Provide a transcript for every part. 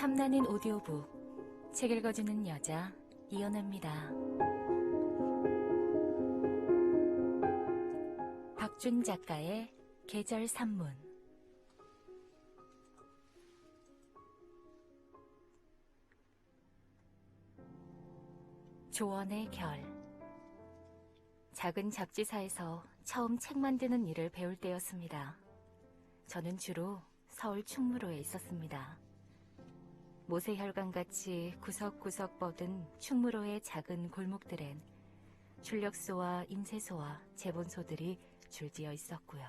탐나는 오디오북 책 읽어주는 여자 이연아입니다. 박준 작가의 계절 산문. 조언의 결. 작은 잡지사에서 처음 책 만드는 일을 배울 때였습니다. 저는 주로 서울 충무로에 있었습니다. 모세혈관같이 구석구석 뻗은 충무로의 작은 골목들엔 출력소와 인쇄소와 제본소들이 줄지어 있었고요.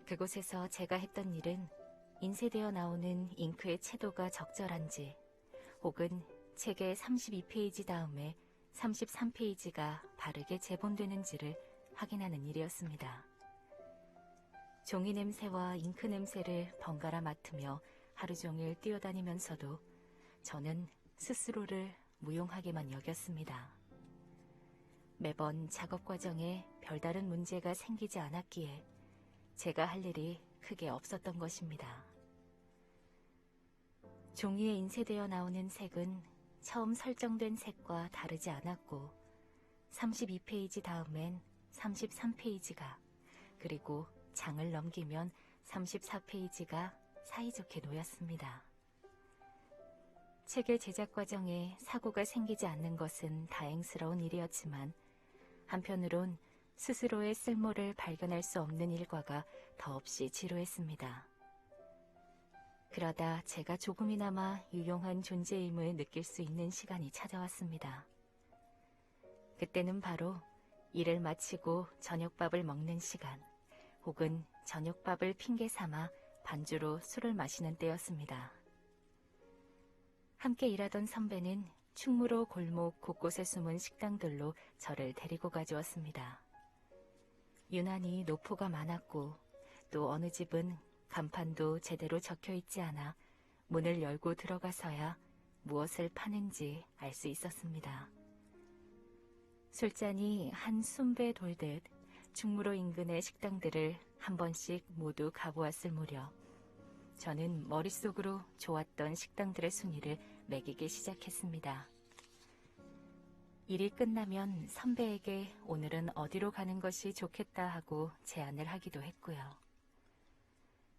그곳에서 제가 했던 일은 인쇄되어 나오는 잉크의 채도가 적절한지, 혹은 책의 32페이지 다음에 33페이지가 바르게 제본되는지를 확인하는 일이었습니다. 종이 냄새와 잉크 냄새를 번갈아 맡으며 하루 종일 뛰어다니면서도 저는 스스로를 무용하게만 여겼습니다. 매번 작업 과정에 별다른 문제가 생기지 않았기에 제가 할 일이 크게 없었던 것입니다. 종이에 인쇄되어 나오는 색은 처음 설정된 색과 다르지 않았고 32페이지 다음엔 33페이지가, 그리고 장을 넘기면 34페이지가 사이좋게 놓였습니다. 책의 제작 과정에 사고가 생기지 않는 것은 다행스러운 일이었지만, 한편으론 스스로의 쓸모를 발견할 수 없는 일과가 더없이 지루했습니다. 그러다 제가 조금이나마 유용한 존재임을 느낄 수 있는 시간이 찾아왔습니다. 그때는 바로 일을 마치고 저녁밥을 먹는 시간, 혹은 저녁밥을 핑계 삼아 반주로 술을 마시는 때였습니다. 함께 일하던 선배는 충무로 골목 곳곳에 숨은 식당들로 저를 데리고 가주었습니다. 유난히 노포가 많았고, 또 어느 집은 간판도 제대로 적혀 있지 않아 문을 열고 들어가서야 무엇을 파는지 알 수 있었습니다. 술잔이 한 순배 돌듯 충무로 인근의 식당들을 한 번씩 모두 가보았을 무렵, 저는 머릿속으로 좋았던 식당들의 순위를 매기기 시작했습니다. 일이 끝나면 선배에게 오늘은 어디로 가는 것이 좋겠다 하고 제안을 하기도 했고요.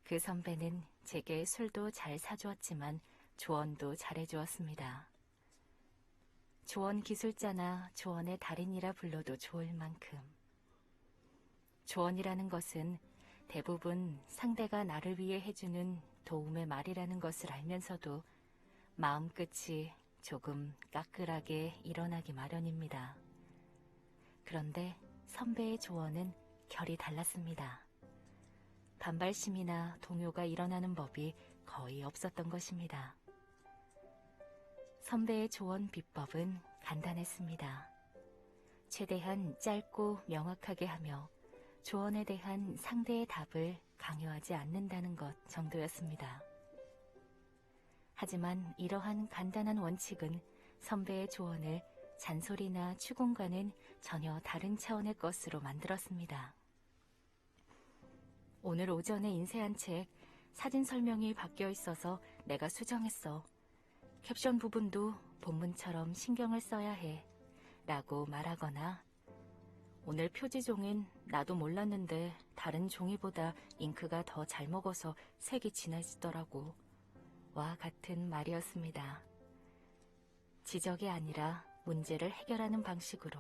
그 선배는 제게 술도 잘 사주었지만 조언도 잘해주었습니다. 조언 기술자나 조언의 달인이라 불러도 좋을 만큼. 조언이라는 것은 대부분 상대가 나를 위해 해주는 도움의 말이라는 것을 알면서도 마음끝이 조금 까끌하게 일어나기 마련입니다. 그런데 선배의 조언은 결이 달랐습니다. 반발심이나 동요가 일어나는 법이 거의 없었던 것입니다. 선배의 조언 비법은 간단했습니다. 최대한 짧고 명확하게 하며 조언에 대한 상대의 답을 강요하지 않는다는 것 정도였습니다. 하지만 이러한 간단한 원칙은 선배의 조언을 잔소리나 추궁과는 전혀 다른 차원의 것으로 만들었습니다. 오늘 오전에 인쇄한 책 사진 설명이 바뀌어 있어서 내가 수정했어. 캡션 부분도 본문처럼 신경을 써야 해. 라고 말하거나, 오늘 표지종은 나도 몰랐는데 다른 종이보다 잉크가 더 잘 먹어서 색이 진해지더라고. 와 같은 말이었습니다. 지적이 아니라 문제를 해결하는 방식으로.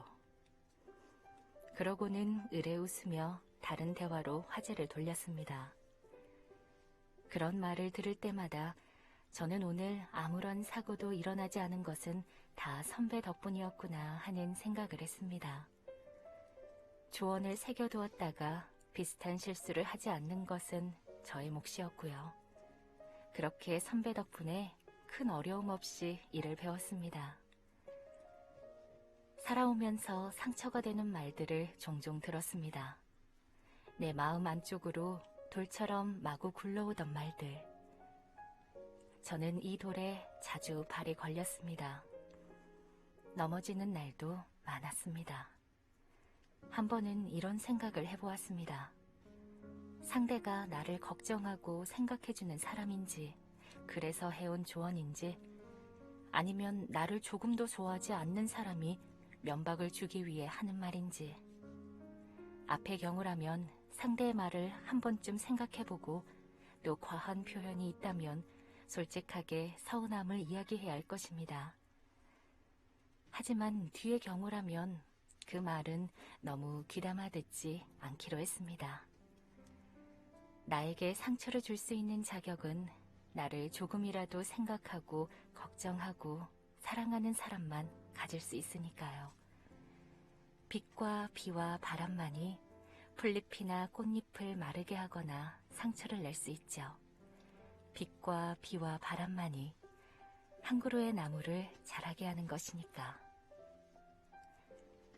그러고는 으레 웃으며 다른 대화로 화제를 돌렸습니다. 그런 말을 들을 때마다 저는 오늘 아무런 사고도 일어나지 않은 것은 다 선배 덕분이었구나 하는 생각을 했습니다. 조언을 새겨두었다가 비슷한 실수를 하지 않는 것은 저의 몫이었고요. 그렇게 선배 덕분에 큰 어려움 없이 일을 배웠습니다. 살아오면서 상처가 되는 말들을 종종 들었습니다. 내 마음 안쪽으로 돌처럼 마구 굴러오던 말들. 저는 이 돌에 자주 발이 걸렸습니다. 넘어지는 날도 많았습니다. 한 번은 이런 생각을 해보았습니다. 상대가 나를 걱정하고 생각해주는 사람인지, 그래서 해온 조언인지 아니면 나를 조금도 좋아하지 않는 사람이 면박을 주기 위해 하는 말인지 앞의 경우라면 상대의 말을 한 번쯤 생각해보고 또 과한 표현이 있다면 솔직하게 서운함을 이야기해야 할 것입니다. 하지만 뒤의 경우라면 그 말은 너무 귀담아 듣지 않기로 했습니다. 나에게 상처를 줄 수 있는 자격은 나를 조금이라도 생각하고 걱정하고 사랑하는 사람만 가질 수 있으니까요. 빛과 비와 바람만이 풀잎이나 꽃잎을 마르게 하거나 상처를 낼 수 있죠. 빛과 비와 바람만이 한 그루의 나무를 자라게 하는 것이니까.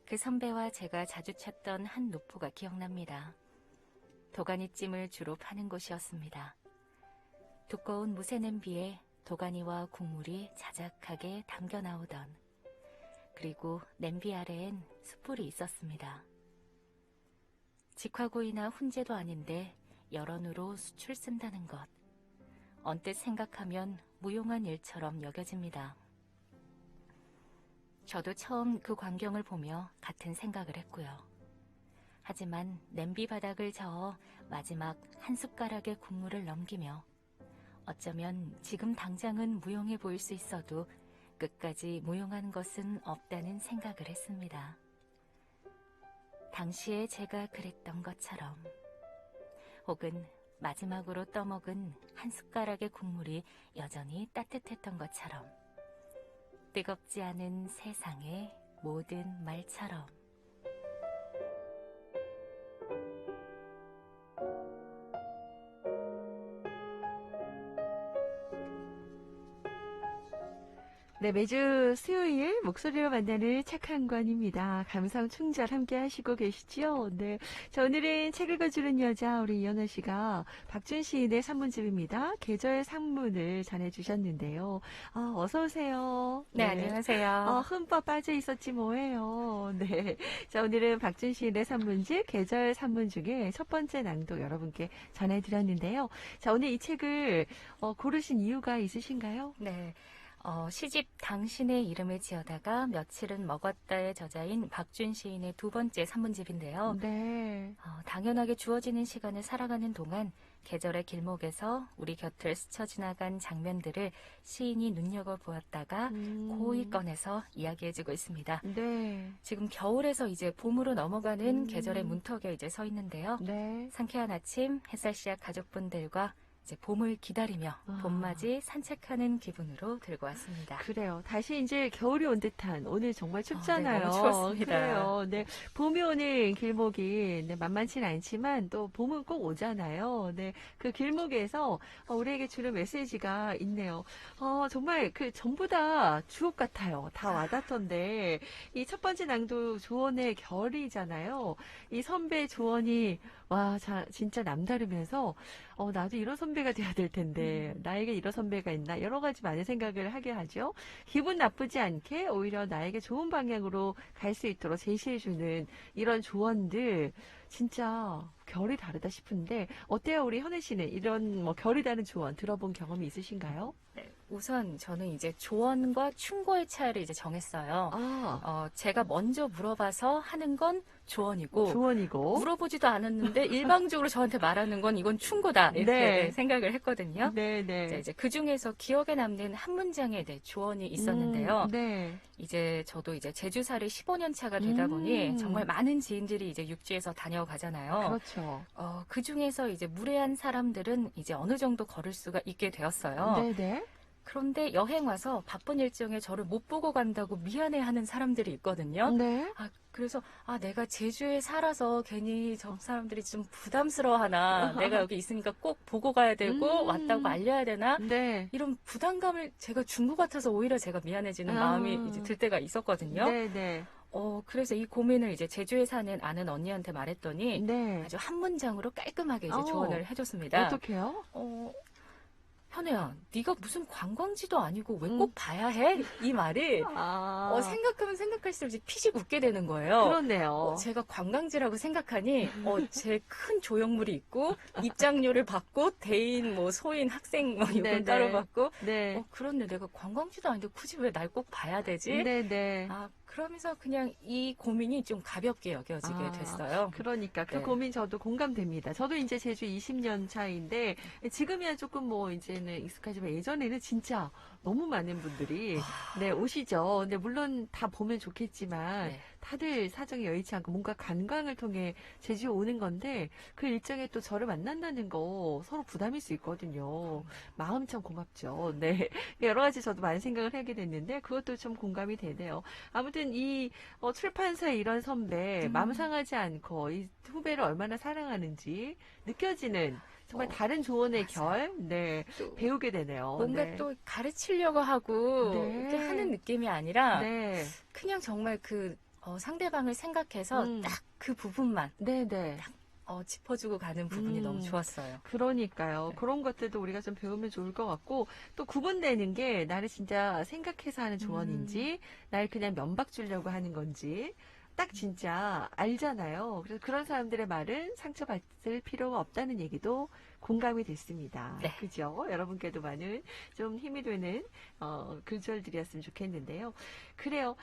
그 선배와 제가 자주 찾던 한 노포가 기억납니다. 도가니찜을 주로 파는 곳이었습니다. 두꺼운 무쇠 냄비에 도가니와 국물이 자작하게 담겨 나오던, 그리고 냄비 아래엔 숯불이 있었습니다. 직화구이나 훈제도 아닌데 열원으로 숯을 쓴다는 것. 언뜻 생각하면 무용한 일처럼 여겨집니다. 저도 처음 그 광경을 보며 같은 생각을 했고요. 하지만 냄비 바닥을 저어 마지막 한 숟가락의 국물을 넘기며 어쩌면 지금 당장은 무용해 보일 수 있어도 끝까지 무용한 것은 없다는 생각을 했습니다. 당시에 제가 그랬던 것처럼, 혹은 마지막으로 떠먹은 한 숟가락의 국물이 여전히 따뜻했던 것처럼, 뜨겁지 않은 세상의 모든 말처럼. 네, 매주 수요일 목소리로 만나는 착한 관입니다. 감성 충전 함께 하시고 계시죠? 네. 자, 오늘은 책 읽어주는 여자, 우리 이연아 씨가 박준 시인의 산문집입니다. 계절 산문을 전해주셨는데요. 어서오세요. 네, 안녕하세요. 흠뻑 빠져 있었지 뭐예요. 네. 자, 오늘은 박준 시인의 산문집, 계절 산문 중에 첫 번째 낭독 여러분께 전해드렸는데요. 자, 오늘 이 책을 고르신 이유가 있으신가요? 네. 시집 당신의 이름을 지어다가 며칠은 먹었다의 저자인 박준 시인의 두 번째 산문집인데요. 네. 당연하게 주어지는 시간을 살아가는 동안 계절의 길목에서 우리 곁을 스쳐 지나간 장면들을 시인이 눈여겨보았다가 고이 꺼내서 이야기해주고 있습니다. 네. 지금 겨울에서 이제 봄으로 넘어가는 계절의 문턱에 이제 서 있는데요. 네. 상쾌한 아침, 햇살씨앗 가족분들과 이제 봄을 기다리며 봄맞이 산책하는 기분으로 들고 왔습니다. 그래요. 다시 이제 겨울이 온 듯한, 오늘 정말 춥잖아요. 네, 너무 추웠습니다. 그래요. 네. 봄이 오는 길목이 네, 만만치는 않지만 또 봄은 꼭 오잖아요. 네. 그 길목에서 우리에게 주는 메시지가 있네요. 정말 그 전부 다 주옥 같아요. 다 와닿던데 이 첫 번째 낭독 조언의 결이잖아요. 이 선배 조언이 와, 진짜 남다르면서 나도 이런 선배가 돼야 될 텐데 나에게 이런 선배가 있나 여러 가지 많은 생각을 하게 하죠. 기분 나쁘지 않게 오히려 나에게 좋은 방향으로 갈 수 있도록 제시해주는 이런 조언들 진짜 결이 다르다 싶은데 어때요? 우리 현애 씨는 이런 뭐 결이 다른 조언 들어본 경험이 있으신가요? 네, 우선 저는 이제 조언과 충고의 차이를 이제 정했어요. 제가 먼저 물어봐서 하는 건 조언이고, 물어보지도 않았는데 일방적으로 저한테 말하는 건 이건 충고다 이렇게 네. 생각을 했거든요. 네네. 이제 그 중에서 기억에 남는 한 문장에 대해 조언이 있었는데요. 네. 이제 저도 이제 제주살이 15년 차가 되다 보니 정말 많은 지인들이 이제 육지에서 다녀가잖아요. 그렇죠. 그 중에서 이제 무례한 사람들은 이제 어느 정도 걸을 수가 있게 되었어요. 네네. 그런데 여행 와서 바쁜 일정에 저를 못 보고 간다고 미안해하는 사람들이 있거든요. 네. 그래서 내가 제주에 살아서 괜히 저 사람들이 좀 부담스러워하나 내가 여기 있으니까 꼭 보고 가야 되고 왔다고 알려야 되나 네. 이런 부담감을 제가 준 것 같아서 오히려 제가 미안해지는 마음이 이제 들 때가 있었거든요. 네네. 그래서 이 고민을 이제 제주에 사는 아는 언니한테 말했더니 네. 아주 한 문장으로 깔끔하게 이제 조언을 해줬습니다. 어떻게요? 현우야, 네가 무슨 관광지도 아니고 왜 음. 꼭 봐야 해? 이 말이 생각하면 생각할수록 이제 피식 웃게 되는 거예요. 그렇네요. 제가 관광지라고 생각하니 제 큰 조형물이 있고 입장료를 받고 대인 뭐 소인 학생 뭐 요금 네네. 따로 받고 네. 그런데 내가 관광지도 아닌데 굳이 왜 날 꼭 봐야 되지? 네네. 그러면서 그냥 이 고민이 좀 가볍게 여겨지게 됐어요. 그러니까 그 네. 고민 저도 공감됩니다. 저도 이제 제주 20년 차인데 지금이야 조금 뭐 이제는 익숙하지만 예전에는 진짜 너무 많은 분들이 네, 오시죠. 근데 물론 다 보면 좋겠지만 네. 다들 사정이 여의치 않고 뭔가 관광을 통해 제주에 오는 건데 그 일정에 또 저를 만난다는 거 서로 부담일 수 있거든요. 마음 참 고맙죠. 네. 여러 가지 저도 많은 생각을 하게 됐는데 그것도 좀 공감이 되네요. 아무튼 이 출판사의 이런 선배 마음 상하지 않고 이 후배를 얼마나 사랑하는지 느껴지는 정말 다른 조언의 맞아요. 결, 네, 또 배우게 되네요. 뭔가 네. 또 가르치려고 하고 네. 이렇게 하는 느낌이 아니라 네. 그냥 정말 그 상대방을 생각해서 음. 딱 그 부분만 네네. 짚어주고 가는 부분이 너무 좋았어요. 그러니까요. 네. 그런 것들도 우리가 좀 배우면 좋을 것 같고, 또 구분되는 게 나를 진짜 생각해서 하는 조언인지, 날 그냥 면박 주려고 하는 건지, 딱 진짜 알잖아요. 그래서 그런 사람들의 말은 상처받을 필요가 없다는 얘기도 공감이 됐습니다. 네. 그죠? 여러분께도 많은 좀 힘이 되는 글절들이었으면 좋겠는데요. 그래요.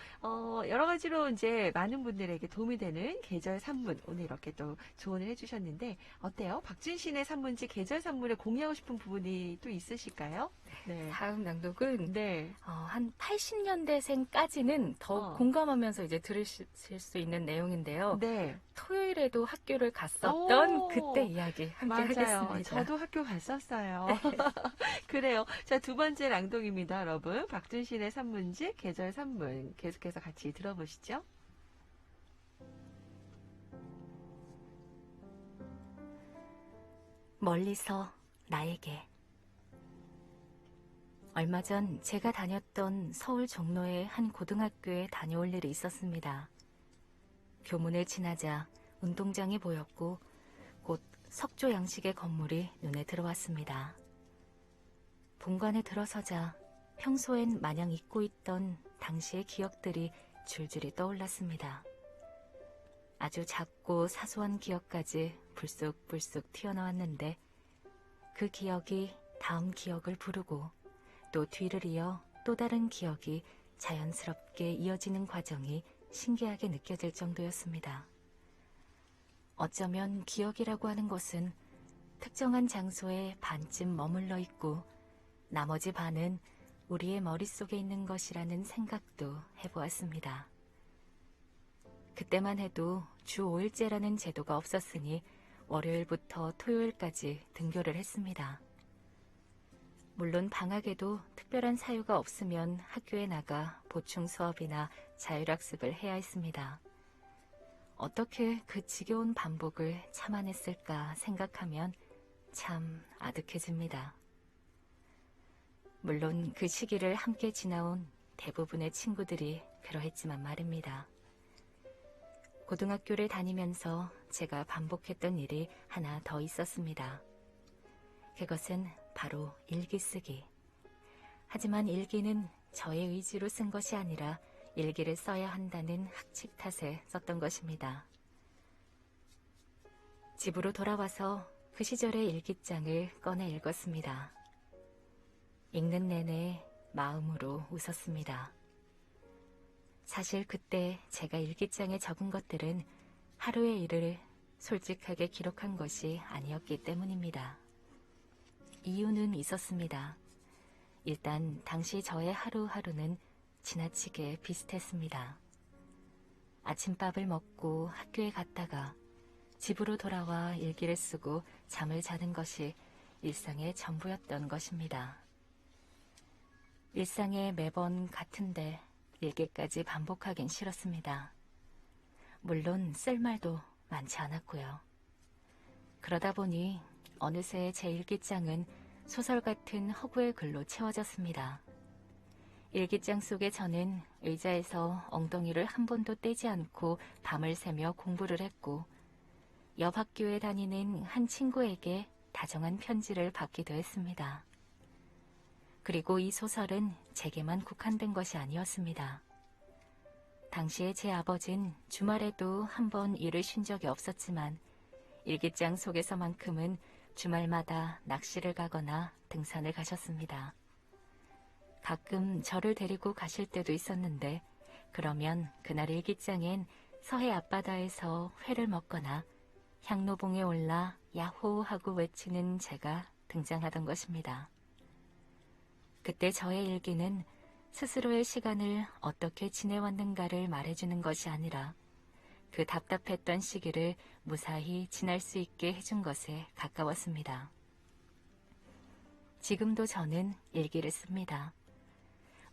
여러 가지로 이제 많은 분들에게 도움이 되는 계절 산문 오늘 이렇게 또 조언을 해주셨는데 어때요? 박준신의 산문지 계절 산문에 공유하고 싶은 부분이 또 있으실까요? 네. 다음 낭독은 네. 한 80년대생까지는 더 공감하면서 이제 들으실 수 있는 내용인데요. 네. 토요일에도 학교를 갔었던 오, 그때 이야기 함께 맞아요. 하겠습니다. 저도 학교 갔었어요. 그래요. 자, 두 번째 낭독입니다, 여러분. 박준신의 산문지 계절 산문 계속해서 같이 들어보시죠. 멀리서 나에게 얼마 전 제가 다녔던 서울 종로의 한 고등학교에 다녀올 일이 있었습니다. 교문을 지나자 운동장이 보였고 곧 석조 양식의 건물이 눈에 들어왔습니다. 본관에 들어서자 평소엔 마냥 잊고 있던 당시의 기억들이 줄줄이 떠올랐습니다. 아주 작고 사소한 기억까지 불쑥불쑥 튀어나왔는데 그 기억이 다음 기억을 부르고 또 뒤를 이어 또 다른 기억이 자연스럽게 이어지는 과정이 신기하게 느껴질 정도였습니다. 어쩌면 기억이라고 하는 것은 특정한 장소에 반쯤 머물러 있고 나머지 반은 우리의 머릿속에 있는 것이라는 생각도 해보았습니다. 그때만 해도 주 5일제라는 제도가 없었으니 월요일부터 토요일까지 등교를 했습니다. 물론 방학에도 특별한 사유가 없으면 학교에 나가 보충 수업이나 자율학습을 해야 했습니다. 어떻게 그 지겨운 반복을 참아냈을까 생각하면 참 아득해집니다. 물론 그 시기를 함께 지나온 대부분의 친구들이 그러했지만 말입니다. 고등학교를 다니면서 제가 반복했던 일이 하나 더 있었습니다. 그것은 바로 일기 쓰기. 하지만 일기는 저의 의지로 쓴 것이 아니라 일기를 써야 한다는 학칙 탓에 썼던 것입니다. 집으로 돌아와서 그 시절의 일기장을 꺼내 읽었습니다. 읽는 내내 마음으로 웃었습니다. 사실 그때 제가 일기장에 적은 것들은 하루의 일을 솔직하게 기록한 것이 아니었기 때문입니다. 이유는 있었습니다. 일단 당시 저의 하루하루는 지나치게 비슷했습니다. 아침밥을 먹고 학교에 갔다가 집으로 돌아와 일기를 쓰고 잠을 자는 것이 일상의 전부였던 것입니다. 일상에 매번 같은데 일기까지 반복하긴 싫었습니다. 물론 쓸 말도 많지 않았고요. 그러다 보니 어느새 제 일기장은 소설 같은 허구의 글로 채워졌습니다. 일기장 속에 저는 의자에서 엉덩이를 한 번도 떼지 않고 밤을 새며 공부를 했고 옆 학교에 다니는 한 친구에게 다정한 편지를 받기도 했습니다. 그리고 이 소설은 제게만 국한된 것이 아니었습니다. 당시에 제 아버진 주말에도 한 번 일을 쉰 적이 없었지만 일기장 속에서만큼은 주말마다 낚시를 가거나 등산을 가셨습니다. 가끔 저를 데리고 가실 때도 있었는데 그러면 그날 일기장엔 서해 앞바다에서 회를 먹거나 향로봉에 올라 야호 하고 외치는 제가 등장하던 것입니다. 그때 저의 일기는 스스로의 시간을 어떻게 지내왔는가를 말해주는 것이 아니라 그 답답했던 시기를 무사히 지날 수 있게 해준 것에 가까웠습니다. 지금도 저는 일기를 씁니다.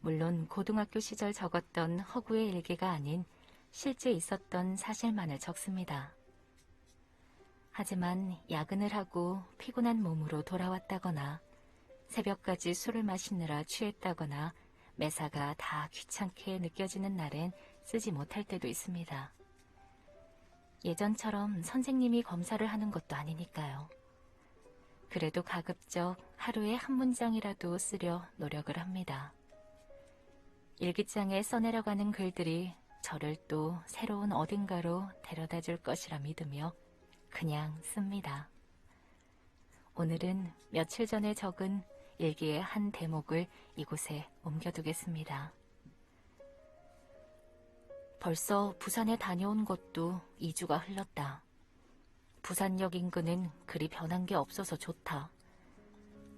물론 고등학교 시절 적었던 허구의 일기가 아닌 실제 있었던 사실만을 적습니다. 하지만 야근을 하고 피곤한 몸으로 돌아왔다거나 새벽까지 술을 마시느라 취했다거나 매사가 다 귀찮게 느껴지는 날엔 쓰지 못할 때도 있습니다. 예전처럼 선생님이 검사를 하는 것도 아니니까요. 그래도 가급적 하루에 한 문장이라도 쓰려 노력을 합니다. 일기장에 써내려가는 글들이 저를 또 새로운 어딘가로 데려다 줄 것이라 믿으며 그냥 씁니다. 오늘은 며칠 전에 적은 일기의 한 대목을 이곳에 옮겨두겠습니다. 벌써 부산에 다녀온 것도 2주가 흘렀다. 부산역 인근은 그리 변한 게 없어서 좋다.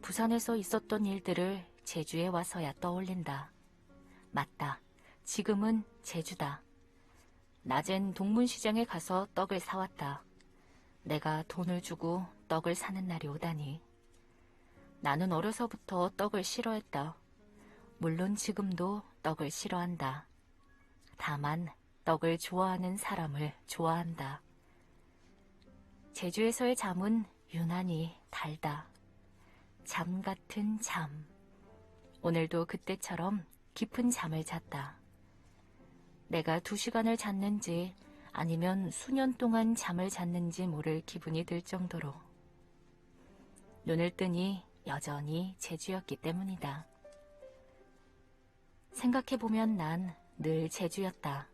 부산에서 있었던 일들을 제주에 와서야 떠올린다. 맞다. 지금은 제주다. 낮엔 동문시장에 가서 떡을 사왔다. 내가 돈을 주고 떡을 사는 날이 오다니. 나는 어려서부터 떡을 싫어했다. 물론 지금도 떡을 싫어한다. 다만 떡을 좋아하는 사람을 좋아한다. 제주에서의 잠은 유난히 달다. 잠 같은 잠. 오늘도 그때처럼 깊은 잠을 잤다. 내가 2시간을 잤는지 아니면 수년 동안 잠을 잤는지 모를 기분이 들 정도로. 눈을 뜨니 여전히 제주였기 때문이다. 생각해보면 난 늘 제주였다.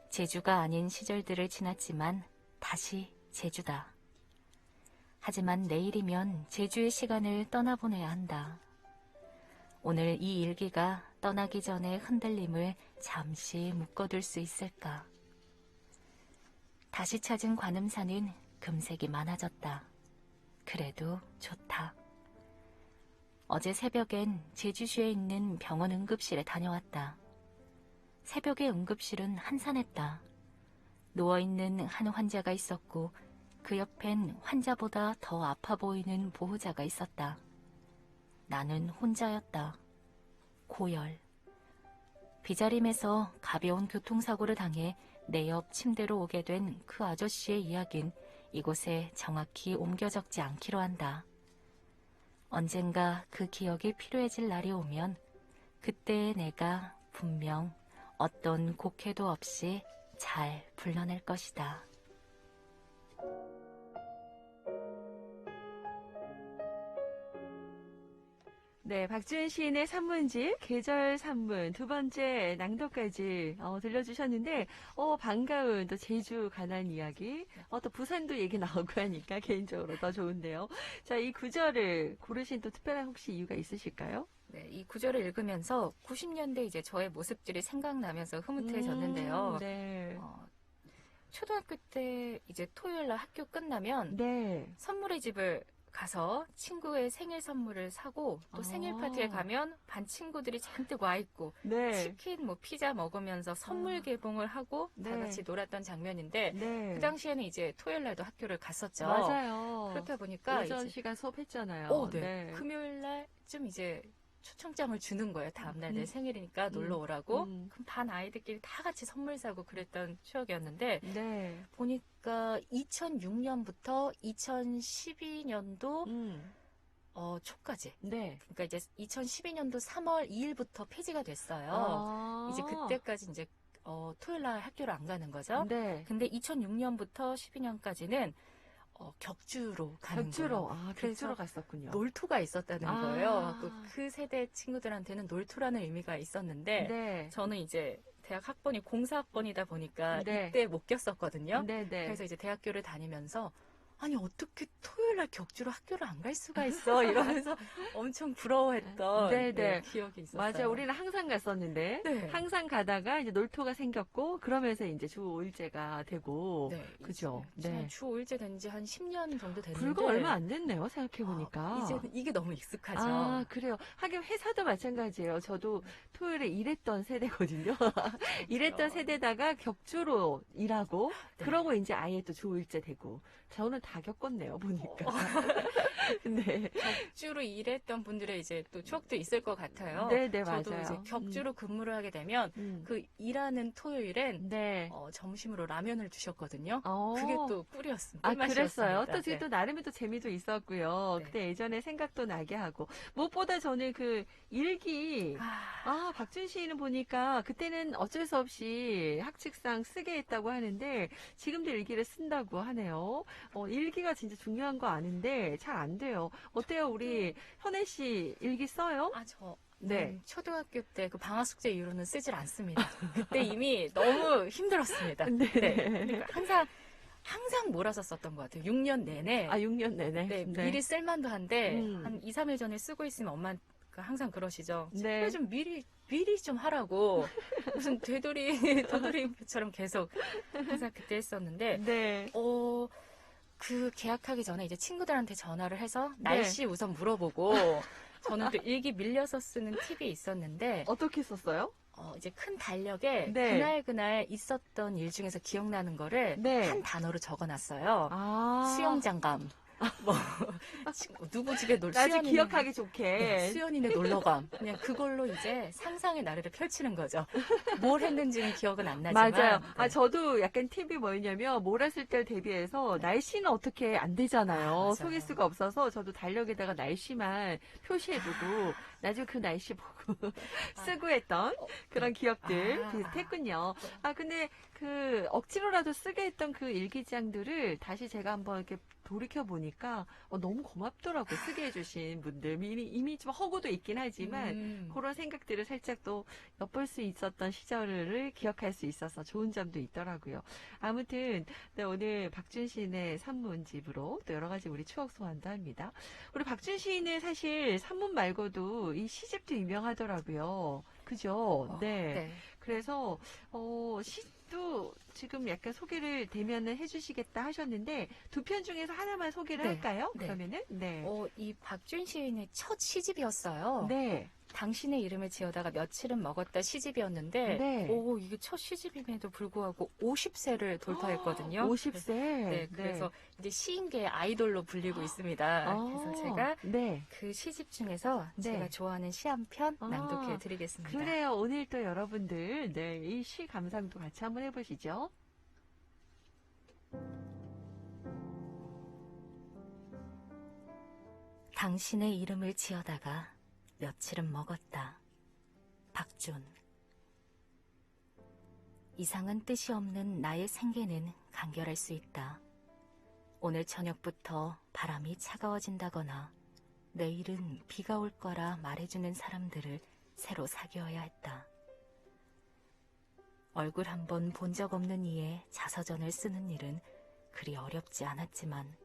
제주가 아닌 시절들을 지났지만 다시 제주다. 하지만 내일이면 제주의 시간을 떠나보내야 한다. 오늘 이 일기가 떠나기 전에 흔들림을 잠시 묶어둘 수 있을까? 다시 찾은 관음산은 금색이 많아졌다. 그래도 좋다. 어제 새벽엔 제주시에 있는 병원 응급실에 다녀왔다. 새벽의 응급실은 한산했다. 누워있는 한 환자가 있었고 그 옆엔 환자보다 더 아파 보이는 보호자가 있었다. 나는 혼자였다. 고열. 비자림에서 가벼운 교통사고를 당해 내 옆 침대로 오게 된 그 아저씨의 이야긴 이곳에 정확히 옮겨 적지 않기로 한다. 언젠가 그 기억이 필요해질 날이 오면 그때의 내가 분명 어떤 곡해도 없이 잘 불러낼 것이다. 네, 박지은 시인의 산문집 계절 산문 두 번째 낭독까지 들려주셨는데 반가운 또 제주 관한 이야기 또 부산도 얘기 나오고 하니까 개인적으로 더 좋은데요. 자, 이 구절을 고르신 또 특별한 혹시 이유가 있으실까요? 네, 이 구절을 읽으면서 90년대 이제 저의 모습들이 생각나면서 흐뭇해졌는데요. 네. 초등학교 때 이제 토요일 날 학교 끝나면 네. 선물의 집을 가서 친구의 생일 선물을 사고 또 생일 파티에 가면 반 친구들이 잔뜩 와 있고 네. 치킨 뭐 피자 먹으면서 선물 개봉을 하고 다 네. 같이 놀았던 장면인데 네. 그 당시에는 이제 토요일 날도 학교를 갔었죠. 맞아요. 그렇다 보니까 오전 이제 시간 수업했잖아요. 네. 네. 금요일 날 좀 이제 초청장을 주는 거예요. 다음날 내 생일이니까 음. 놀러 오라고. 음. 그럼 반 아이들끼리 다 같이 선물 사고 그랬던 추억이었는데 네. 보니까 2006년부터 2012년도 초까지. 네. 그러니까 이제 2012년도 3월 2일부터 폐지가 됐어요. 이제 그때까지 이제 토요일 날 학교를 안 가는 거죠. 네. 근데 2006년부터 12년까지는 격주로 가는 격주로, 거예요. 아, 그래서 격주로 갔었군요. 놀토가 있었다는 아. 거예요. 그 세대 친구들한테는 놀토라는 의미가 있었는데 네. 저는 이제 대학 학번이 공사학번이다 보니까 네. 이때 못 꼈었거든요. 네네. 그래서 이제 대학교를 다니면서 아니 어떻게 토요일 날 격주로 학교를 안 갈 수가 있어 이러면서 엄청 부러워했던 네네. 기억이 있었어요. 맞아요. 우리는 항상 갔었는데, 네. 항상 가다가 이제 놀토가 생겼고, 그러면서 이제 주 5일제가 되고, 네, 그죠? 이제 네. 주 5일제 된 지 한 10년 정도 됐는데 불과 얼마 안 됐네요, 생각해보니까. 이제는 이게 너무 익숙하죠. 아, 그래요. 하긴 회사도 마찬가지예요. 저도 토요일에 일했던 세대거든요. 일했던 세대다가 격주로 일하고, 네. 그러고 이제 아예 또 주 5일제 되고. 저는 다 겪었네요, 보니까. 네. 격주로 일했던 분들의 이제 또 추억도 있을 것 같아요. 네네, 저도 맞아요. 이제 격주로 근무를 하게 되면 그 일하는 토요일엔 네. 점심으로 라면을 주셨거든요. 어. 그게 또 꿀이었습니다. 아, 그랬어요. 꿀맛이었습니다. 또 지금 또 나름의 또 재미도 있었고요. 네. 그때 예전에 생각도 나게 하고. 무엇보다 저는 그 일기, 박준 시인은 보니까 그때는 어쩔 수 없이 학칙상 쓰게 했다고 하는데 지금도 일기를 쓴다고 하네요. 일기가 진짜 중요한 거 아는데 잘 안 돼요. 어때요? 우리 현애 씨 일기 써요? 저 네. 초등학교 때 그 방학 숙제 이후로는 쓰질 않습니다. 그때 이미 너무 힘들었습니다. 네. 그러니까 항상 몰아서 썼던 것 같아요. 6년 내내. 아, 6년 내내? 네, 미리 쓸만도 한데 한 2, 3일 전에 쓰고 있으면 엄마가 항상 그러시죠. 네. 좀 미리 좀 하라고. 무슨 도돌이처럼 계속 항상 그때 했었는데 네. 그 계약하기 전에 이제 친구들한테 전화를 해서 네. 날씨 우선 물어보고 저는 또 일기 밀려서 쓰는 팁이 있었는데 어떻게 썼어요? 이제 큰 달력에 네. 그날 있었던 일 중에서 기억나는 거를 네. 한 단어로 적어놨어요. 아. 수영장감. 뭐 누구 집에 나중에 기억하기 좋게. 네, 수연이네 놀러감. 그냥 그걸로 이제 상상의 나래를 펼치는 거죠. 뭘 했는지는 기억은 안 나지만. 맞아요. 네. 저도 약간 팁이 뭐였냐면, 몰았을 때를 대비해서 날씨는 어떻게 안 되잖아요. 맞아요. 속일 수가 없어서 저도 달력에다가 날씨만 표시해두고, 나중에 그 날씨 보고 쓰고 했던 그런 기억들 비슷했군요. 근데 그 억지로라도 쓰게 했던 그 일기장들을 다시 제가 한번 이렇게 돌이켜보니까 너무 고맙더라고요. 쓰게 해주신 분들. 이미 좀 허구도 있긴 하지만 그런 생각들을 살짝 또 엿볼 수 있었던 시절을 기억할 수 있어서 좋은 점도 있더라고요. 아무튼 네, 오늘 박준 시인의 산문집으로 또 여러 가지 우리 추억 소환도 합니다. 우리 박준 시인은 사실 산문 말고도 이 시집도 유명하더라고요. 그죠? 네. 그래서 시도 지금 약간 소개를 되면은 해주시겠다 하셨는데 두 편 중에서 하나만 소개를 할까요? 네. 그러면은 이 박준 시인의 첫 시집이었어요. 네. 당신의 이름을 지어다가 며칠은 먹었다 시집이었는데 네. 이게 첫 시집임에도 불구하고 50세를 돌파했거든요. 50세. 네, 그래서 이제 시인계의 아이돌로 불리고 있습니다. 그래서 제가 그 시집 중에서 제가 좋아하는 시 한 편 낭독해 드리겠습니다. 그래요. 오늘 또 여러분들 이 시 감상도 같이 한번 해보시죠. 당신의 이름을 지어다가 며칠은 먹었다. 박준. 이상한 뜻이 없는 나의 생계는 간결할 수 있다. 오늘 저녁부터 바람이 차가워진다거나 내일은 비가 올 거라 말해주는 사람들을 새로 사귀어야 했다. 얼굴 한 번 본 적 없는 이의 자서전을 쓰는 일은 그리 어렵지 않았지만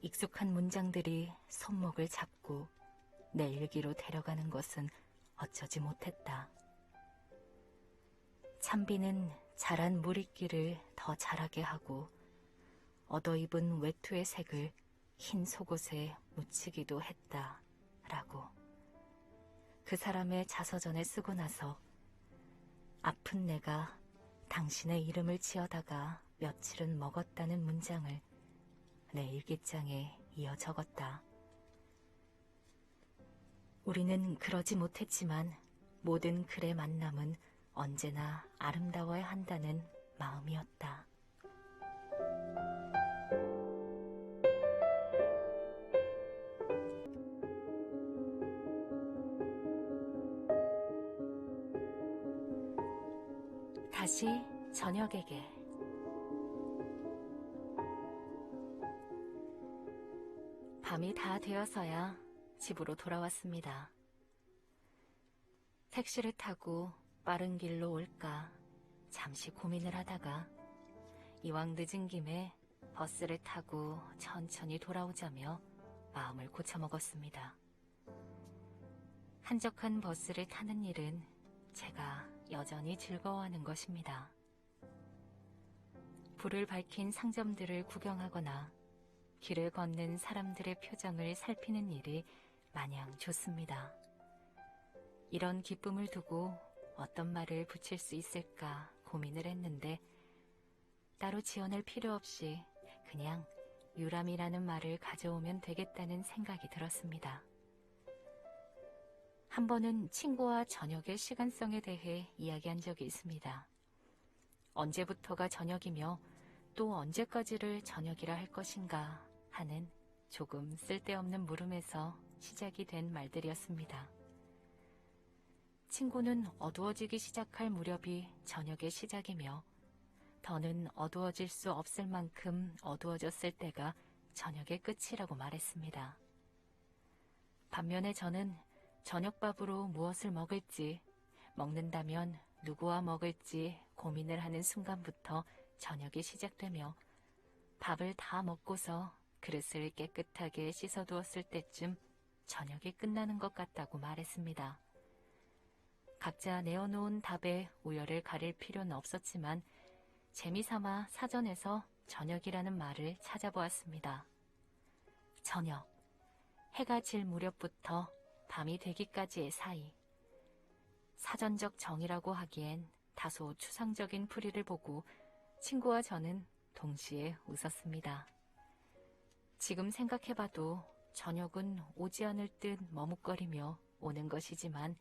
익숙한 문장들이 손목을 잡고 내 일기로 데려가는 것은 어쩌지 못했다. 찬비는 자란 물잇기를 더 자라게 하고 얻어입은 외투의 색을 흰 속옷에 묻히기도 했다. 라고. 그 사람의 자서전에 쓰고 나서 아픈 내가 당신의 이름을 지어다가 며칠은 먹었다는 문장을 내 일기장에 이어 적었다. 우리는 그러지 못했지만 모든 글의 만남은 언제나 아름다워야 한다는 마음이었다. 다시 저녁에게 밤이 다 되어서야 집으로 돌아왔습니다. 택시를 타고 빠른 길로 올까 잠시 고민을 하다가 이왕 늦은 김에 버스를 타고 천천히 돌아오자며 마음을 고쳐먹었습니다. 한적한 버스를 타는 일은 제가 여전히 즐거워하는 것입니다. 불을 밝힌 상점들을 구경하거나 길을 걷는 사람들의 표정을 살피는 일이 마냥 좋습니다. 이런 기쁨을 두고 어떤 말을 붙일 수 있을까 고민을 했는데 따로 지어낼 필요 없이 그냥 유람이라는 말을 가져오면 되겠다는 생각이 들었습니다. 한 번은 친구와 저녁의 시간성에 대해 이야기한 적이 있습니다. 언제부터가 저녁이며 또 언제까지를 저녁이라 할 것인가 하는 조금 쓸데없는 물음에서 시작이 된 말들이었습니다. 친구는 어두워지기 시작할 무렵이 저녁의 시작이며 더는 어두워질 수 없을 만큼 어두워졌을 때가 저녁의 끝이라고 말했습니다. 반면에 저는 저녁밥으로 무엇을 먹을지, 먹는다면 누구와 먹을지 고민을 하는 순간부터 저녁이 시작되며 밥을 다 먹고서 그릇을 깨끗하게 씻어두었을 때쯤 저녁이 끝나는 것 같다고 말했습니다. 각자 내어놓은 답에 우열을 가릴 필요는 없었지만 재미삼아 사전에서 저녁이라는 말을 찾아보았습니다. 저녁, 해가 질 무렵부터 밤이 되기까지의 사이. 사전적 정의라고 하기엔 다소 추상적인 풀이를 보고 친구와 저는 동시에 웃었습니다. 지금 생각해봐도 저녁은 오지 않을 듯 머뭇거리며 오는 것이지만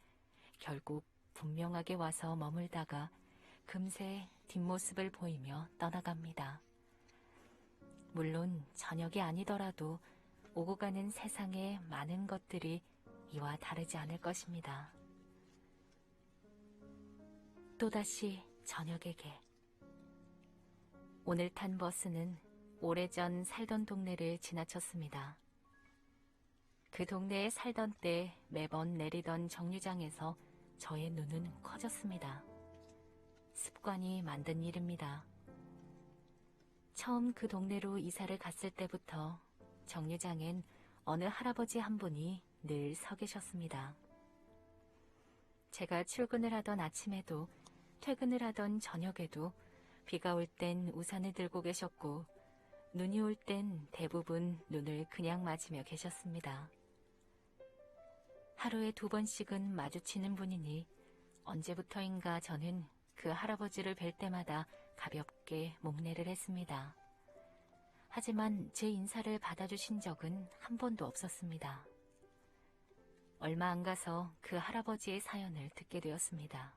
결국 분명하게 와서 머물다가 금세 뒷모습을 보이며 떠나갑니다. 물론 저녁이 아니더라도 오고 가는 세상의 많은 것들이 이와 다르지 않을 것입니다. 또다시 저녁에게. 오늘 탄 버스는 오래전 살던 동네를 지나쳤습니다. 그 동네에 살던 때 매번 내리던 정류장에서 저의 눈은 커졌습니다. 습관이 만든 일입니다. 처음 그 동네로 이사를 갔을 때부터 정류장엔 어느 할아버지 한 분이 늘 서 계셨습니다. 제가 출근을 하던 아침에도 퇴근을 하던 저녁에도 비가 올 땐 우산을 들고 계셨고 눈이 올 땐 대부분 눈을 그냥 맞으며 계셨습니다. 하루에 2번씩은 마주치는 분이니 언제부터인가 저는 그 할아버지를 뵐 때마다 가볍게 목례를 했습니다. 하지만 제 인사를 받아주신 적은 한 번도 없었습니다. 얼마 안 가서 그 할아버지의 사연을 듣게 되었습니다.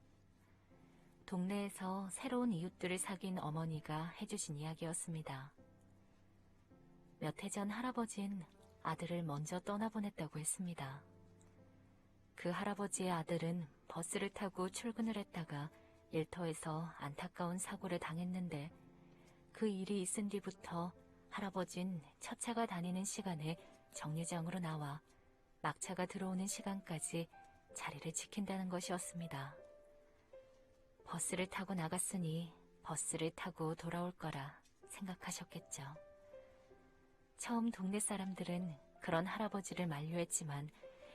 동네에서 새로운 이웃들을 사귄 어머니가 해주신 이야기였습니다. 몇 해 전 할아버지는 아들을 먼저 떠나보냈다고 했습니다. 그 할아버지의 아들은 버스를 타고 출근을 했다가 일터에서 안타까운 사고를 당했는데 그 일이 있은 뒤부터 할아버진 첫 차가 다니는 시간에 정류장으로 나와 막차가 들어오는 시간까지 자리를 지킨다는 것이었습니다. 버스를 타고 나갔으니 버스를 타고 돌아올 거라 생각하셨겠죠. 처음 동네 사람들은 그런 할아버지를 만류했지만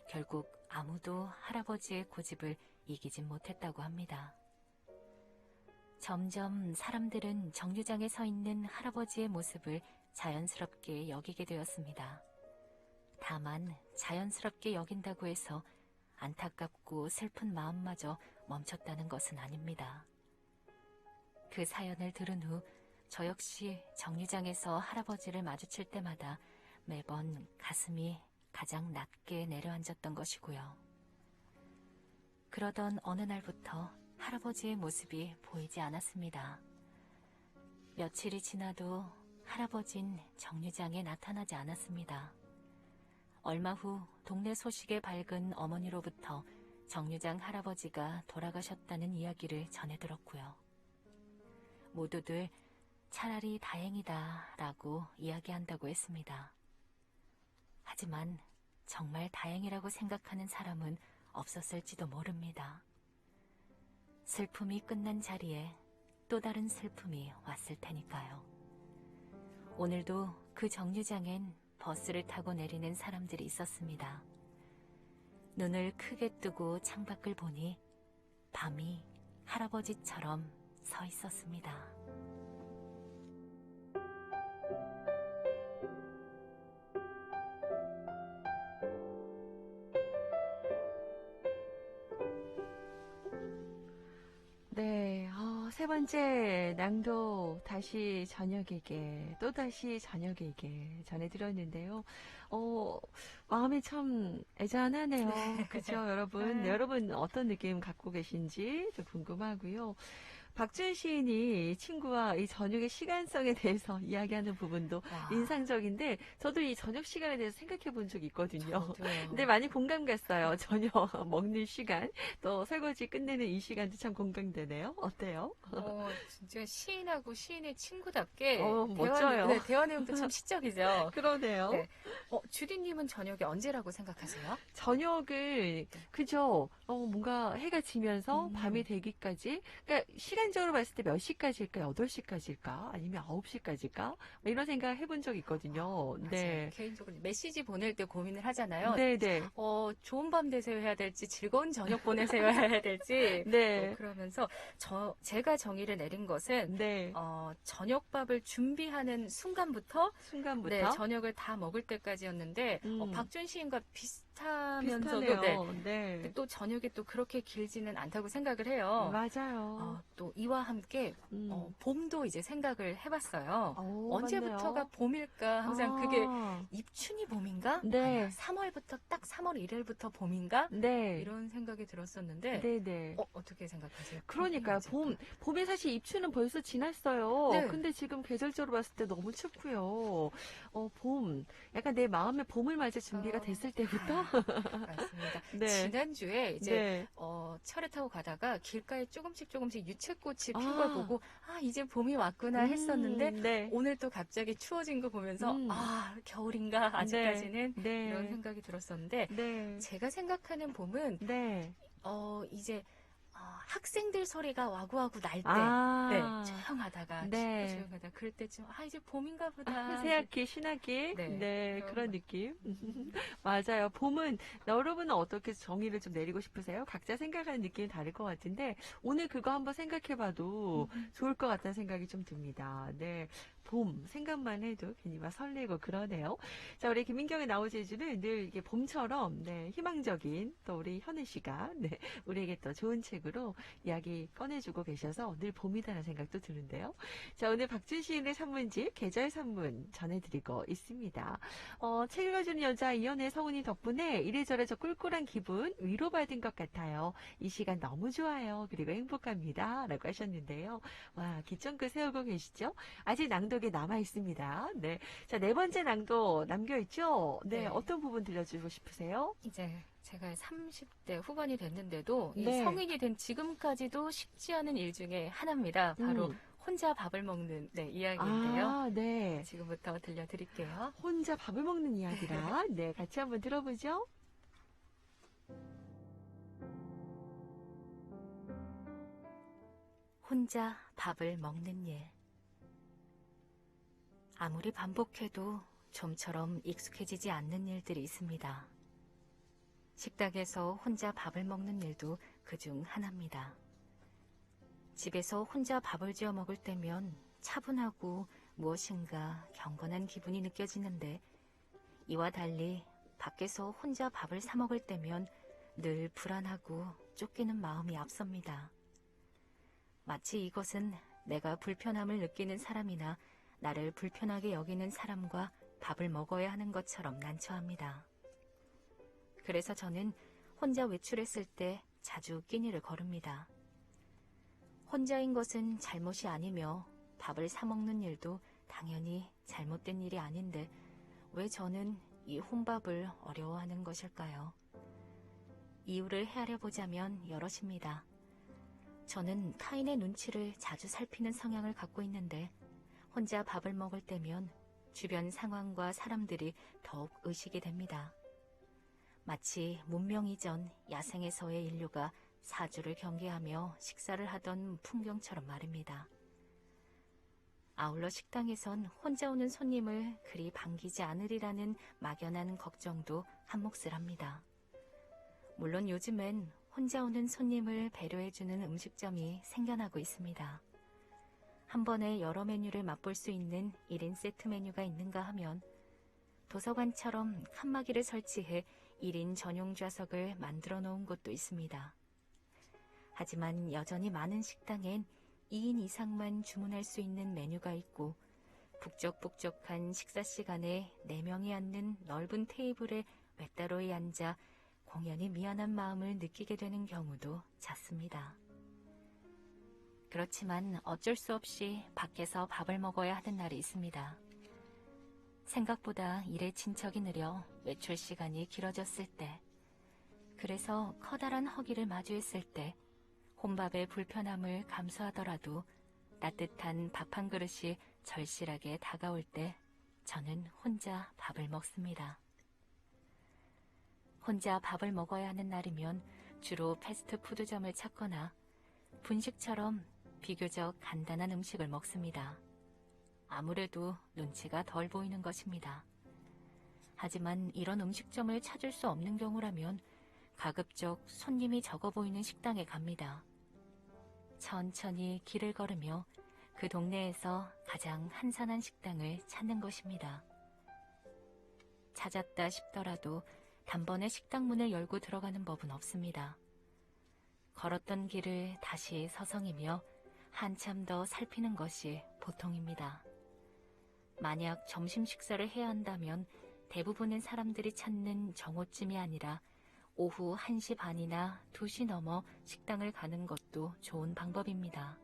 결국 아무도 할아버지의 고집을 이기진 못했다고 합니다. 점점 사람들은 정류장에 서 있는 할아버지의 모습을 자연스럽게 여기게 되었습니다. 다만 자연스럽게 여긴다고 해서 안타깝고 슬픈 마음마저 멈췄다는 것은 아닙니다. 그 사연을 들은 후 저 역시 정류장에서 할아버지를 마주칠 때마다 매번 가슴이 가장 낮게 내려앉았던 것이고요. 그러던 어느 날부터 할아버지의 모습이 보이지 않았습니다. 며칠이 지나도 할아버진 정류장에 나타나지 않았습니다. 얼마 후 동네 소식에 밝은 어머니로부터 정류장 할아버지가 돌아가셨다는 이야기를 전해 들었고요. 모두들 차라리 다행이다 라고 이야기한다고 했습니다. 하지만 정말 다행이라고 생각하는 사람은 없었을지도 모릅니다. 슬픔이 끝난 자리에 또 다른 슬픔이 왔을 테니까요. 오늘도 그 정류장엔 버스를 타고 내리는 사람들이 있었습니다. 눈을 크게 뜨고 창밖을 보니 밤이 할아버지처럼 서 있었습니다. 네, 세 번째 낭독 다시 저녁에게 또다시 저녁에게 전해드렸는데요. 마음이 참 애잔하네요. 그죠, 여러분? 네, 여러분 어떤 느낌 갖고 계신지 좀 궁금하고요. 박준 시인이 친구와 이 저녁의 시간성에 대해서 이야기하는 부분도 와, 인상적인데 저도 이 저녁 시간에 대해서 생각해 본 적이 있거든요. 저도요. 근데 많이 공감 갔어요. 저녁 먹는 시간, 또 설거지 끝내는 이 시간도 참 공감되네요. 어때요? 진짜 시인하고 시인의 친구답게 멋져요. 대화 내용도 참 시적이죠. 그러네요. 네. 주디님은 저녁에 언제라고 생각하세요? 저녁을 그죠? 뭔가 해가 지면서 밤이 되기까지, 그러니까 시간적으로 봤을 때 몇 시까지일까? 8시까지일까? 아니면 9시까지일까? 이런 생각 해본 적 있거든요. 네. 맞아요. 개인적으로 메시지 보낼 때 고민을 하잖아요. 네네. 좋은 밤 되세요 해야 될지 즐거운 저녁 보내세요 해야 될지 네. 그러면서 제가 정의를 내린 것은 네. 저녁밥을 준비하는 순간부터 순간부터. 네, 저녁을 다 먹을 때까지였는데 박준 시인과 비슷하면서도 비슷하네요. 네. 또 저녁이 또 그렇게 길지는 않다고 생각을 해요. 맞아요. 또 이와 함께 봄도 이제 생각을 해봤어요. 언제부터가 맞네요. 봄일까? 항상 그게 아, 입춘이 봄인가? 네. 아니야, 3월부터 딱 3월 1일부터 봄인가? 네. 이런 생각이 들었었는데 네네. 어떻게 생각하세요? 그러니까 봄이 봄에 사실 입추는 벌써 지났어요. 네. 근데 지금 계절적으로 봤을 때 너무 춥고요. 봄, 약간 내 마음에 봄을 맞을 준비가 됐을 때부터. 맞습니다. 네. 지난주에 이제 네. 차를 타고 가다가 길가에 조금씩 유채꽃이 핀 아. 걸 보고 이제 봄이 왔구나 했었는데 네. 오늘 또 갑자기 추워진 거 보면서 음. 겨울인가 아직까지는 네. 이런 생각이 들었었는데 네. 제가 생각하는 봄은 네. 이제 학생들 소리가 와구와구 날 때, 아. 네, 조용하다가 네. 춥고 조용하다 그럴 때쯤 이제 봄인가 보다. 새학기, 신학기, 네. 네, 그런 그런 느낌. 맞아요. 봄은, 여러분은 어떻게 정의를 좀 내리고 싶으세요? 각자 생각하는 느낌이 다를 것 같은데, 오늘 그거 한번 생각해봐도 좋을 것 같다는 생각이 좀 듭니다. 네. 봄, 생각만 해도 괜히 막 설레고 그러네요. 자, 우리 김민경의 나우제주는 늘 이게 봄처럼, 네, 희망적인, 또 우리 현우 씨가, 네, 우리에게 또 좋은 책으로 이야기 꺼내주고 계셔서 늘 봄이다라는 생각도 드는데요. 자, 오늘 박준 시인의 산문집, 계절 산문 전해드리고 있습니다. 책 읽어주는 여자 이연의 성훈이 덕분에 이래저래 저 꿀꿀한 기분 위로받은 것 같아요. 이 시간 너무 좋아요. 그리고 행복합니다. 라고 하셨는데요. 와, 기점그 세우고 계시죠? 아직 낭독이 남아 있습니다. 네. 자, 네 번째 낭독 남겨있죠? 네. 네. 어떤 부분 들려주고 싶으세요? 이제 제가 30대 후반이 됐는데도 이 네. 성인이 된 지금까지도 쉽지 않은 일 중에 하나입니다. 바로 음. 혼자 밥을 먹는 이야기인데요. 아, 네. 지금부터 들려드릴게요. 혼자 밥을 먹는 이야기라. 네, 같이 한번 들어보죠. 혼자 밥을 먹는 일. 아무리 반복해도 좀처럼 익숙해지지 않는 일들이 있습니다. 식탁에서 혼자 밥을 먹는 일도 그중 하나입니다. 집에서 혼자 밥을 지어 먹을 때면 차분하고 무엇인가 경건한 기분이 느껴지는데 이와 달리 밖에서 혼자 밥을 사 먹을 때면 늘 불안하고 쫓기는 마음이 앞섭니다. 마치 이것은 내가 불편함을 느끼는 사람이나 나를 불편하게 여기는 사람과 밥을 먹어야 하는 것처럼 난처합니다. 그래서 저는 혼자 외출했을 때 자주 끼니를 거릅니다. 혼자인 것은 잘못이 아니며 밥을 사 먹는 일도 당연히 잘못된 일이 아닌데 왜 저는 이 혼밥을 어려워하는 것일까요? 이유를 헤아려 보자면 여럿입니다. 저는 타인의 눈치를 자주 살피는 성향을 갖고 있는데 혼자 밥을 먹을 때면 주변 상황과 사람들이 더욱 의식이 됩니다. 마치 문명 이전 야생에서의 인류가 사주를 경계하며 식사를 하던 풍경처럼 말입니다. 아울러 식당에선 혼자 오는 손님을 그리 반기지 않으리라는 막연한 걱정도 한몫을 합니다. 물론 요즘엔 혼자 오는 손님을 배려해주는 음식점이 생겨나고 있습니다. 한 번에 여러 메뉴를 맛볼 수 있는 1인 세트 메뉴가 있는가 하면 도서관처럼 칸막이를 설치해 1인 전용 좌석을 만들어 놓은 곳도 있습니다. 하지만 여전히 많은 식당엔 2인 이상만 주문할 수 있는 메뉴가 있고 북적북적한 식사 시간에 4명이 앉는 넓은 테이블에 외따로이 앉아 공연히 미안한 마음을 느끼게 되는 경우도 잦습니다. 그렇지만 어쩔 수 없이 밖에서 밥을 먹어야 하는 날이 있습니다. 생각보다 일에 진척이 느려 외출 시간이 길어졌을 때, 그래서 커다란 허기를 마주했을 때, 혼밥의 불편함을 감수하더라도 따뜻한 밥 한 그릇이 절실하게 다가올 때 저는 혼자 밥을 먹습니다. 혼자 밥을 먹어야 하는 날이면 주로 패스트푸드점을 찾거나 분식처럼 비교적 간단한 음식을 먹습니다. 아무래도 눈치가 덜 보이는 것입니다. 하지만 이런 음식점을 찾을 수 없는 경우라면 가급적 손님이 적어 보이는 식당에 갑니다. 천천히 길을 걸으며 그 동네에서 가장 한산한 식당을 찾는 것입니다. 찾았다 싶더라도 단번에 식당 문을 열고 들어가는 법은 없습니다. 걸었던 길을 다시 서성이며 한참 더 살피는 것이 보통입니다. 만약 점심 식사를 해야 한다면 대부분의 사람들이 찾는 정오쯤이 아니라 오후 1시 반이나 2시 넘어 식당을 가는 것도 좋은 방법입니다.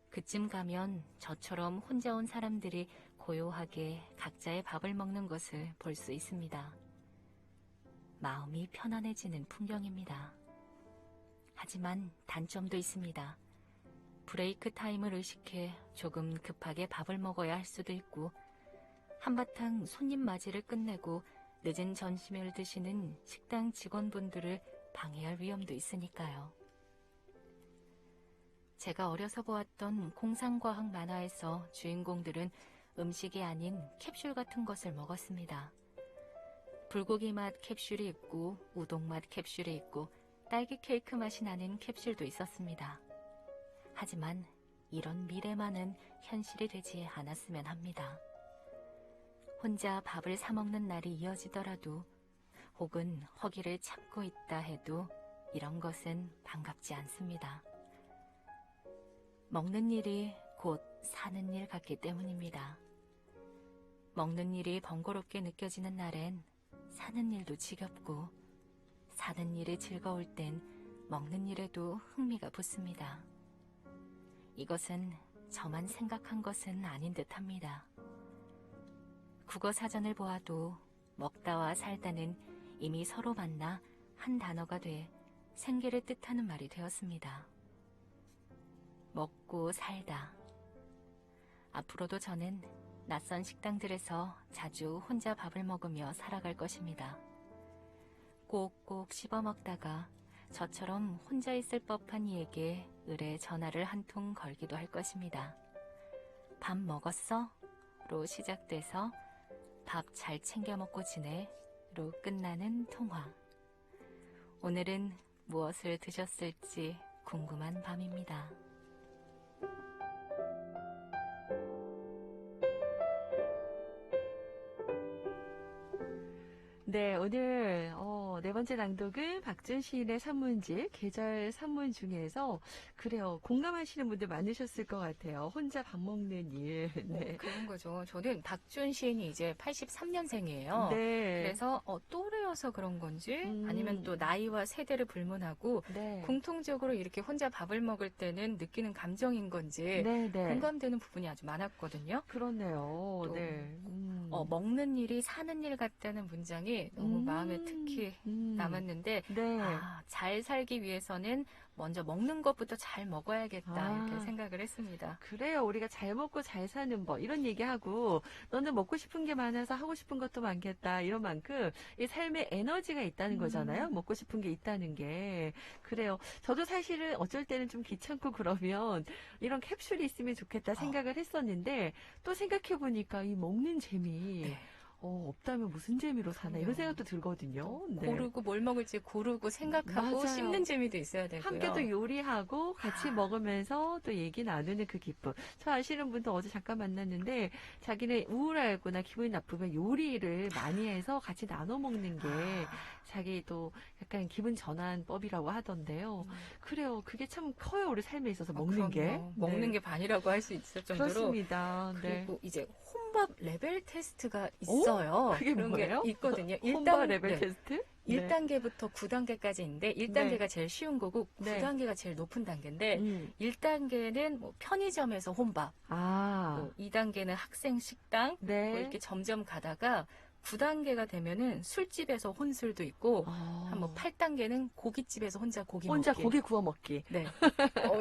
그쯤 가면 저처럼 혼자 온 사람들이 고요하게 각자의 밥을 먹는 것을 볼 수 있습니다. 마음이 편안해지는 풍경입니다. 하지만 단점도 있습니다. 브레이크 타임을 의식해 조금 급하게 밥을 먹어야 할 수도 있고 한바탕 손님 맞이를 끝내고 늦은 점심을 드시는 식당 직원분들을 방해할 위험도 있으니까요. 제가 어려서 보았던 공상과학 만화에서 주인공들은 음식이 아닌 캡슐 같은 것을 먹었습니다. 불고기 맛 캡슐이 있고 우동 맛 캡슐이 있고 딸기 케이크 맛이 나는 캡슐도 있었습니다. 하지만 이런 미래만은 현실이 되지 않았으면 합니다. 혼자 밥을 사 먹는 날이 이어지더라도 혹은 허기를 참고 있다 해도 이런 것은 반갑지 않습니다. 먹는 일이 곧 사는 일 같기 때문입니다. 먹는 일이 번거롭게 느껴지는 날엔 사는 일도 지겹고 사는 일이 즐거울 땐 먹는 일에도 흥미가 붙습니다. 이것은 저만 생각한 것은 아닌 듯합니다. 국어 사전을 보아도 먹다와 살다는 이미 서로 만나 한 단어가 돼 생계를 뜻하는 말이 되었습니다. 먹고 살다. 앞으로도 저는 낯선 식당들에서 자주 혼자 밥을 먹으며 살아갈 것입니다. 꼭꼭 씹어 먹다가 저처럼 혼자 있을 법한 이에게 의뢰 전화를 한 통 걸기도 할 것입니다. 밥 먹었어? 로 시작돼서 밥 잘 챙겨 먹고 지내? 로 끝나는 통화. 오늘은 무엇을 드셨을지 궁금한 밤입니다. 네, 오늘 네 번째 낭독은 박준 시인의 산문집 계절 산문 중에서 그래요. 공감하시는 분들 많으셨을 것 같아요. 혼자 밥 먹는 일. 네. 그런 거죠. 저는 박준 시인이 이제 83년생이에요. 네. 그래서 또래여서 그런 건지 아니면 또 나이와 세대를 불문하고 네. 공통적으로 이렇게 혼자 밥을 먹을 때는 느끼는 감정인 건지 네, 네. 공감되는 부분이 아주 많았거든요. 그렇네요. 또 네. 먹는 일이 사는 일 같다는 문장이 너무 마음에 특히 남았는데 네. 잘 살기 위해서는 먼저 먹는 것부터 잘 먹어야겠다 아. 이렇게 생각을 했습니다. 그래요. 우리가 잘 먹고 잘 사는 법 이런 얘기하고 너는 먹고 싶은 게 많아서 하고 싶은 것도 많겠다 이런 만큼 이 삶에 에너지가 있다는 거잖아요. 먹고 싶은 게 있다는 게. 그래요. 저도 사실은 어쩔 때는 좀 귀찮고 그러면 이런 캡슐이 있으면 좋겠다 생각을 했었는데 또 생각해 보니까 이 먹는 재미 네. 없다면 무슨 재미로 사나 이런 그럼요. 생각도 들거든요. 네. 고르고 뭘 먹을지 고르고 생각하고 맞아요. 씹는 재미도 있어야 되고요. 함께 또 요리하고 같이 먹으면서 또 얘기 나누는 그 기쁨. 저 아시는 분도 어제 잠깐 만났는데 자기는 우울하거나 기분이 나쁘면 요리를 많이 해서 같이 나눠 먹는 게 자기 또 약간 기분 전환법이라고 하던데요. 그래요. 그게 참 커요. 우리 삶에 있어서 먹는 게. 그럼요. 먹는 네. 게 반이라고 할 수 있을 정도로. 그렇습니다. 네. 그리고 이제 혼밥 레벨 테스트가 있어요. 그게 그런 뭐예요? 게 있거든요. 혼밥 레벨 테스트? 네. 1단계부터 9단계까지 있는데 1단계가 제일 쉬운 거고 네. 9단계가 제일 높은 단계인데 음. 1단계는 뭐 편의점에서 혼밥, 아. 뭐 2단계는 학생 식당, 네. 뭐 이렇게 점점 가다가 9단계가 되면은 술집에서 혼술도 있고 한 뭐 8단계는 고깃집에서 혼자 고기 혼자 먹기. 고기 구워 먹기. 네.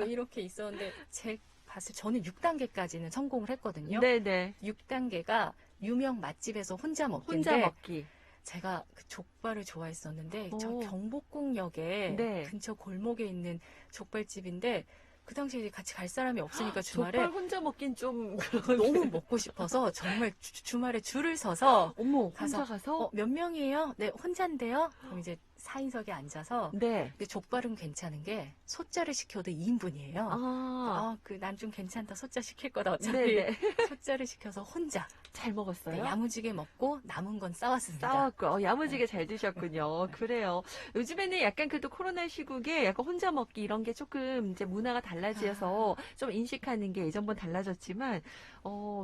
이렇게 있었는데 제 봤을 때 저는 6단계까지는 성공을 했거든요. 네네. 6단계가 유명 맛집에서 혼자 먹기인데 혼자 먹기. 제가 그 족발을 좋아했었는데 저 오. 경복궁역에 네. 근처 골목에 있는 족발집인데 그 당시에 같이 갈 사람이 없으니까 주말에 족발 혼자 먹긴 좀 너무 먹고 싶어서 정말 주말에 줄을 서서 어머, 가서, 혼자 가서? 몇 명이에요? 네, 혼자인데요? 그럼 이제 4인석에 앉아서 네. 근데 족발은 괜찮은 게 소짜를 시켜도 2인분이에요. 아, 난 좀 괜찮다. 소짜 시킬 거다. 어차피 네네. 소짜를 시켜서 혼자 잘 네, 먹었어요? 야무지게 먹고 남은 건 싸왔습니다. 싸웠고, 야무지게 잘 드셨군요. 그래요. 요즘에는 약간 그래도 코로나 시국에 약간 혼자 먹기 이런 게 조금 이제 문화가 달라져서 좀 인식하는 게 예전보다 달라졌지만,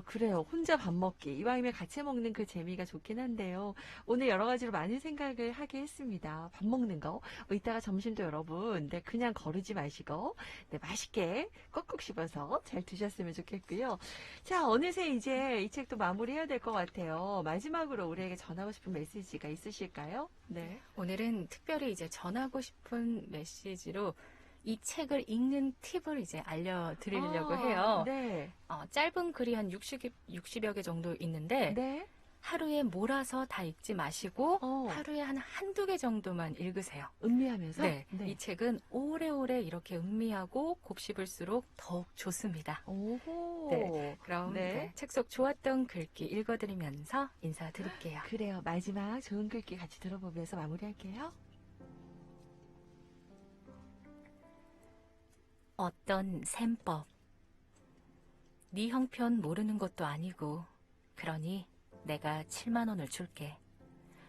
그래요. 혼자 밥 먹기. 이왕이면 같이 먹는 그 재미가 좋긴 한데요. 오늘 여러 가지로 많은 생각을 하게 했습니다. 밥 먹는 거. 이따가 점심도 여러분, 네, 그냥 거르지 마시고, 네, 맛있게 꼭꼭 씹어서 잘 드셨으면 좋겠고요. 자, 어느새 이제 이 책도 마무리해야 될 것 같아요. 마지막으로 우리에게 전하고 싶은 메시지가 있으실까요? 네. 오늘은 특별히 이제 전하고 싶은 메시지로 이 책을 읽는 팁을 이제 알려드리려고 해요. 네. 짧은 글이 한 60여 개 정도 있는데 네. 하루에 몰아서 다 읽지 마시고 어. 하루에 한두 개 정도만 읽으세요. 음미하면서? 네. 이 책은 오래오래 이렇게 음미하고 곱씹을수록 더욱 좋습니다. 오호. 네. 그럼 네. 책 속 좋았던 글귀 읽어드리면서 인사드릴게요. 그래요. 마지막 좋은 글귀 같이 들어보면서 마무리할게요. 어떤 셈법. 네 형편 모르는 것도 아니고 그러니 내가 7만 원을 줄게.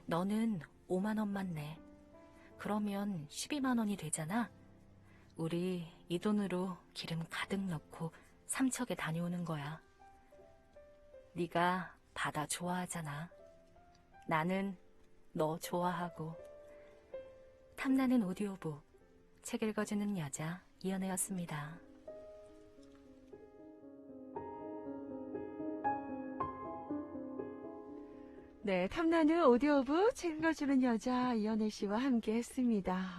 너는 5만 원만 내. 그러면 12만 원이 되잖아. 우리 이 돈으로 기름 가득 넣고 삼척에 다녀오는 거야. 네가 바다 좋아하잖아. 나는 너 좋아하고. 탐나는 오디오북 책 읽어주는 여자 이연애였습니다. 네, 탐나는 오디오북 책 읽어주는 여자 이연애 씨와 함께 했습니다.